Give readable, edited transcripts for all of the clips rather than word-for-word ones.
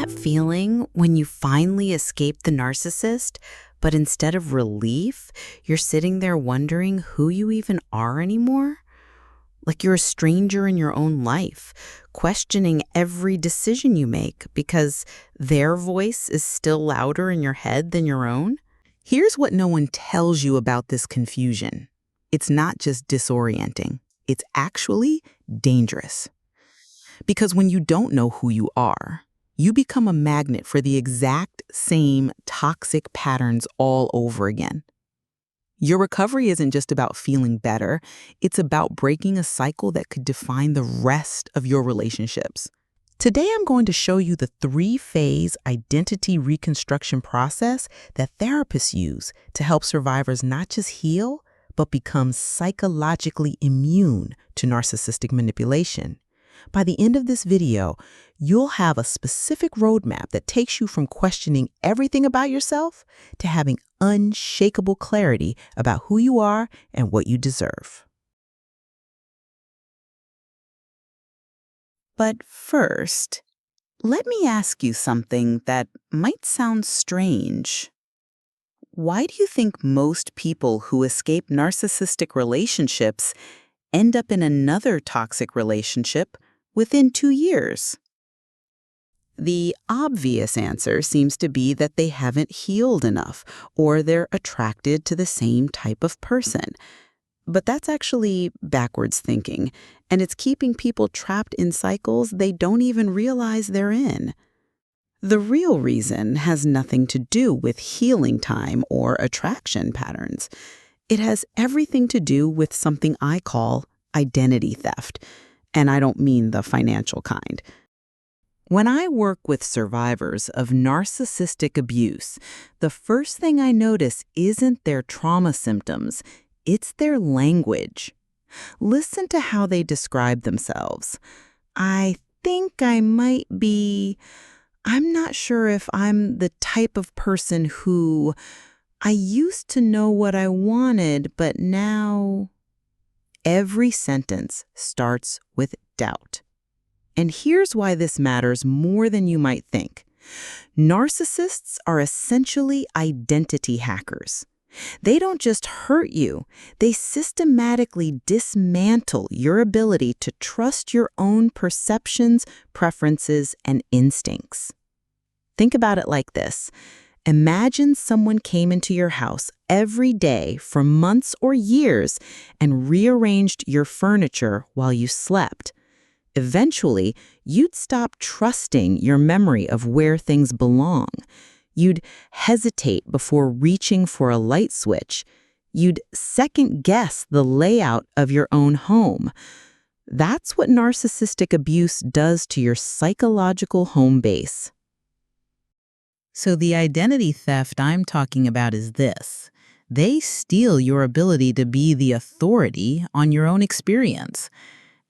that feeling when you finally escape the narcissist, but instead of relief, you're sitting there wondering who you even are anymore? Like you're a stranger in your own life, questioning every decision you make because their voice is still louder in your head than your own? Here's what no one tells you about this confusion. It's not just disorienting, it's actually dangerous. Because when you don't know who you are, you become a magnet for the exact same toxic patterns all over again. Your recovery isn't just about feeling better, it's about breaking a cycle that could define the rest of your relationships. Today, I'm going to show you the three-phase identity reconstruction process that therapists use to help survivors not just heal, but become psychologically immune to narcissistic manipulation. By the end of this video, you'll have a specific roadmap that takes you from questioning everything about yourself to having unshakable clarity about who you are and what you deserve. But first, let me ask you something that might sound strange. Why do you think most people who escape narcissistic relationships end up in another toxic relationship within 2 years? The obvious answer seems to be that they haven't healed enough, or they're attracted to the same type of person. But that's actually backwards thinking, and it's keeping people trapped in cycles they don't even realize they're in. The real reason has nothing to do with healing time or attraction patterns. It has everything to do with something I call identity theft, and I don't mean the financial kind. When I work with survivors of narcissistic abuse, the first thing I notice isn't their trauma symptoms, it's their language. Listen to how they describe themselves. I think I might be... I'm not sure if I'm the type of person who... I used to know what I wanted, but now... Every sentence starts with doubt. And here's why this matters more than you might think. Narcissists are essentially identity hackers. They don't just hurt you, they systematically dismantle your ability to trust your own perceptions, preferences, and instincts. Think about it like this. Imagine someone came into your house every day for months or years and rearranged your furniture while you slept. Eventually, you'd stop trusting your memory of where things belong. You'd hesitate before reaching for a light switch. You'd second-guess the layout of your own home. That's what narcissistic abuse does to your psychological home base. So the identity theft I'm talking about is this. They steal your ability to be the authority on your own experience.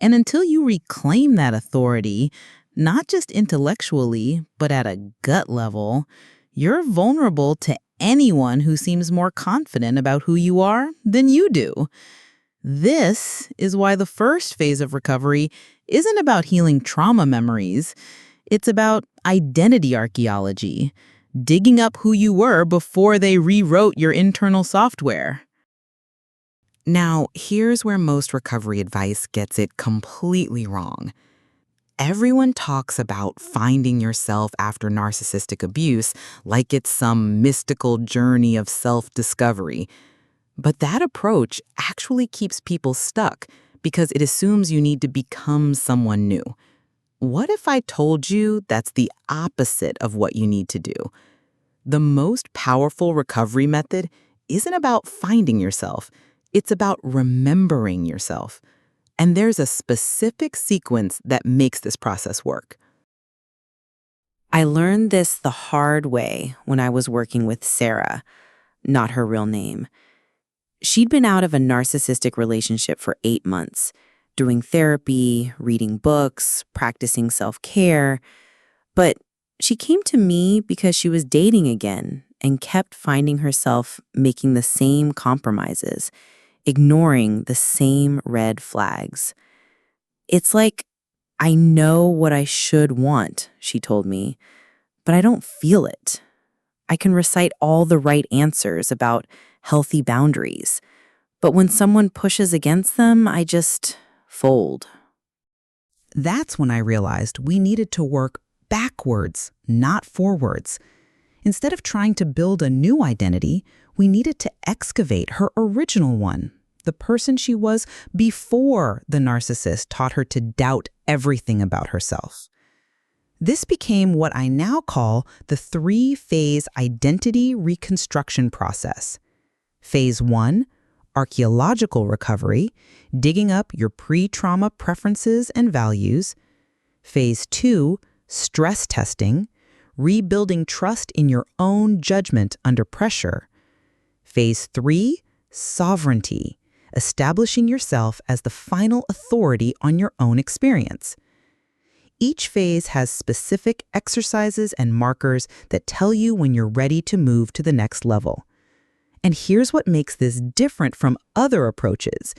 And until you reclaim that authority, not just intellectually, but at a gut level, you're vulnerable to anyone who seems more confident about who you are than you do. This is why the first phase of recovery isn't about healing trauma memories. It's about identity archaeology, digging up who you were before they rewrote your internal software. Now, here's where most recovery advice gets it completely wrong. Everyone talks about finding yourself after narcissistic abuse like it's some mystical journey of self-discovery. But that approach actually keeps people stuck because it assumes you need to become someone new. What if I told you that's the opposite of what you need to do? The most powerful recovery method isn't about finding yourself. It's about remembering yourself. And there's a specific sequence that makes this process work. I learned this the hard way when I was working with Sarah, not her real name. She'd been out of a narcissistic relationship for 8 months, doing therapy, reading books, practicing self-care. But she came to me because she was dating again and kept finding herself making the same compromises, ignoring the same red flags. It's like, I know what I should want, she told me, but I don't feel it. I can recite all the right answers about healthy boundaries, but when someone pushes against them, I just fold. That's when I realized we needed to work backwards, not forwards. Instead of trying to build a new identity, we needed to excavate her original one, the person she was before the narcissist taught her to doubt everything about herself. This became what I now call the three-phase identity reconstruction process. Phase 1, archaeological recovery, digging up your pre-trauma preferences and values. Phase 2, stress testing, rebuilding trust in your own judgment under pressure. Phase 3, sovereignty, establishing yourself as the final authority on your own experience. Each phase has specific exercises and markers that tell you when you're ready to move to the next level. And here's what makes this different from other approaches.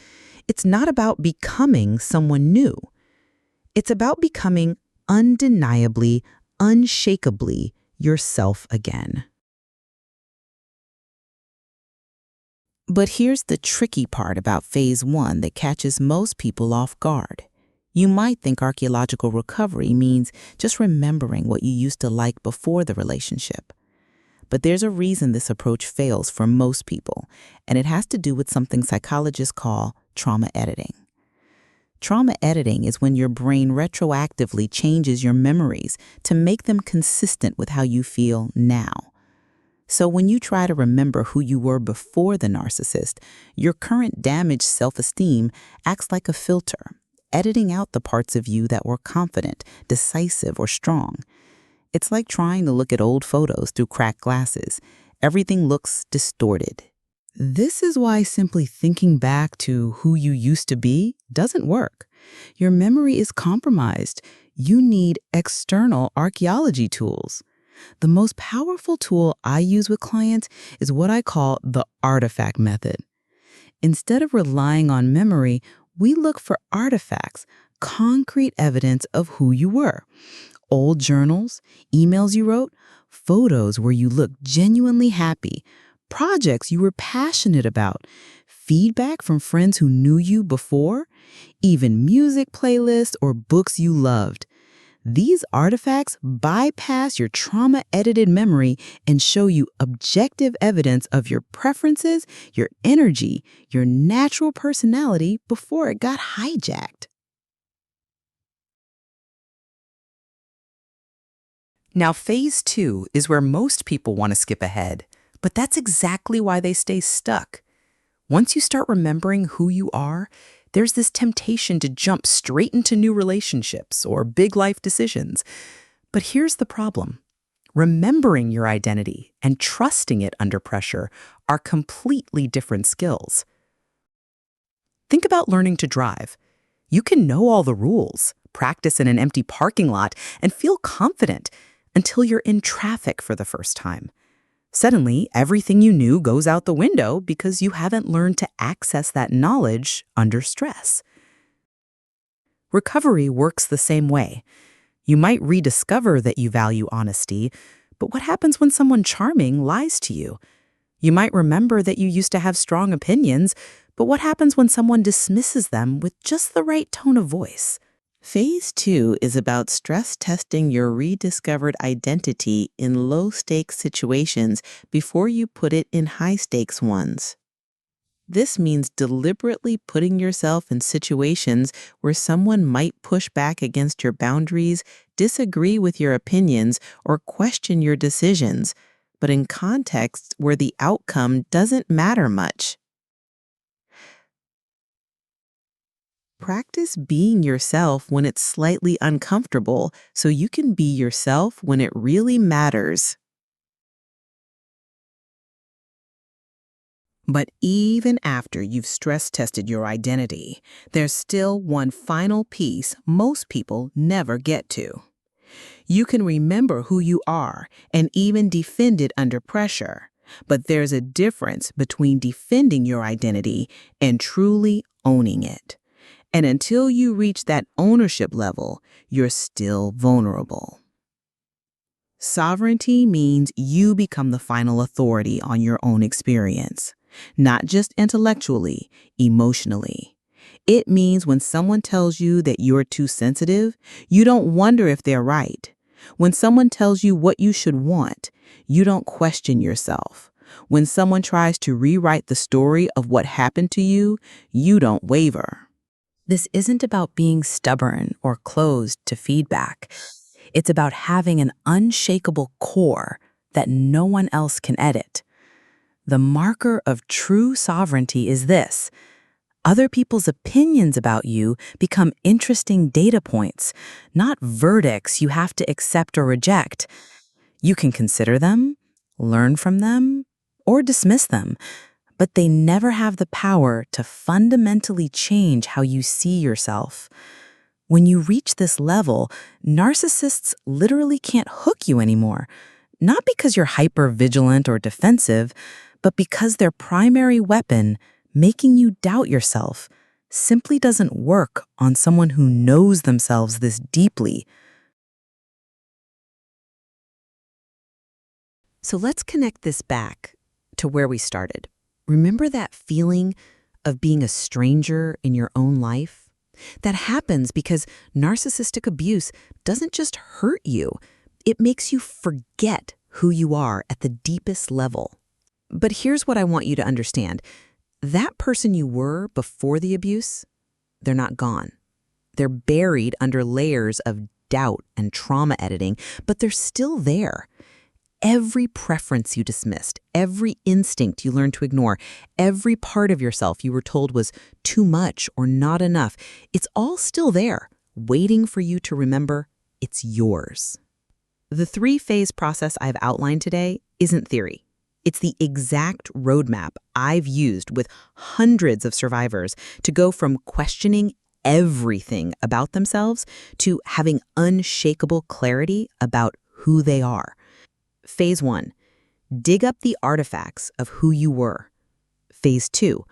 It's not about becoming someone new. It's about becoming undeniably, unshakably yourself again. But here's the tricky part about phase 1 that catches most people off guard. You might think archaeological recovery means just remembering what you used to like before the relationship. But there's a reason this approach fails for most people, and it has to do with something psychologists call trauma editing. Trauma editing is when your brain retroactively changes your memories to make them consistent with how you feel now. So when you try to remember who you were before the narcissist, your current damaged self-esteem acts like a filter, editing out the parts of you that were confident, decisive, or strong. It's like trying to look at old photos through cracked glasses. Everything looks distorted. This is why simply thinking back to who you used to be doesn't work. Your memory is compromised. You need external archaeology tools. The most powerful tool I use with clients is what I call the artifact method. Instead of relying on memory, we look for artifacts, concrete evidence of who you were. Old journals, emails you wrote, photos where you looked genuinely happy, projects you were passionate about, feedback from friends who knew you before, even music playlists or books you loved. These artifacts bypass your trauma-edited memory and show you objective evidence of your preferences, your energy, your natural personality before it got hijacked. Now, phase 2 is where most people want to skip ahead, but that's exactly why they stay stuck. Once you start remembering who you are, there's this temptation to jump straight into new relationships or big life decisions. But here's the problem. Remembering your identity and trusting it under pressure are completely different skills. Think about learning to drive. You can know all the rules, practice in an empty parking lot, and feel confident until you're in traffic for the first time. Suddenly, everything you knew goes out the window because you haven't learned to access that knowledge under stress. Recovery works the same way. You might rediscover that you value honesty, but what happens when someone charming lies to you? You might remember that you used to have strong opinions, but what happens when someone dismisses them with just the right tone of voice? Phase 2 is about stress testing your rediscovered identity in low-stakes situations before you put it in high-stakes ones. This means deliberately putting yourself in situations where someone might push back against your boundaries, disagree with your opinions, or question your decisions, but in contexts where the outcome doesn't matter much. Practice being yourself when it's slightly uncomfortable so you can be yourself when it really matters. But even after you've stress-tested your identity, there's still one final piece most people never get to. You can remember who you are and even defend it under pressure, but there's a difference between defending your identity and truly owning it. And until you reach that ownership level, you're still vulnerable. Sovereignty means you become the final authority on your own experience, not just intellectually, emotionally. It means when someone tells you that you're too sensitive, you don't wonder if they're right. When someone tells you what you should want, you don't question yourself. When someone tries to rewrite the story of what happened to you, you don't waver. This isn't about being stubborn or closed to feedback. It's about having an unshakable core that no one else can edit. The marker of true sovereignty is this: other people's opinions about you become interesting data points, not verdicts you have to accept or reject. You can consider them, learn from them, or dismiss them, but they never have the power to fundamentally change how you see yourself. When you reach this level, narcissists literally can't hook you anymore, not because you're hyper-vigilant or defensive, but because their primary weapon, making you doubt yourself, simply doesn't work on someone who knows themselves this deeply. So let's connect this back to where we started. Remember that feeling of being a stranger in your own life? That happens because narcissistic abuse doesn't just hurt you, it makes you forget who you are at the deepest level. But here's what I want you to understand. That person you were before the abuse, they're not gone. They're buried under layers of doubt and trauma editing, but they're still there. Every preference you dismissed, every instinct you learned to ignore, every part of yourself you were told was too much or not enough, it's all still there, waiting for you to remember it's yours. The three-phase process I've outlined today isn't theory. It's the exact roadmap I've used with hundreds of survivors to go from questioning everything about themselves to having unshakable clarity about who they are. Phase 1, dig up the artifacts of who you were. Phase 2,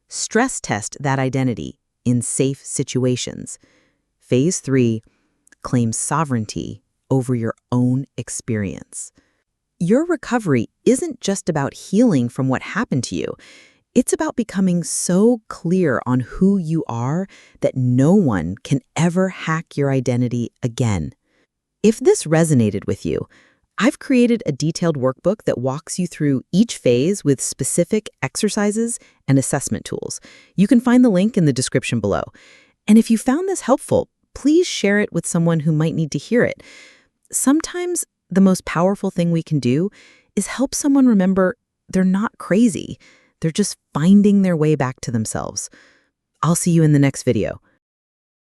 stress test that identity in safe situations. Phase 3, claim sovereignty over your own experience. Your recovery isn't just about healing from what happened to you. It's about becoming so clear on who you are that no one can ever hack your identity again. If this resonated with you, I've created a detailed workbook that walks you through each phase with specific exercises and assessment tools. You can find the link in the description below. And if you found this helpful, please share it with someone who might need to hear it. Sometimes the most powerful thing we can do is help someone remember they're not crazy. They're just finding their way back to themselves. I'll see you in the next video.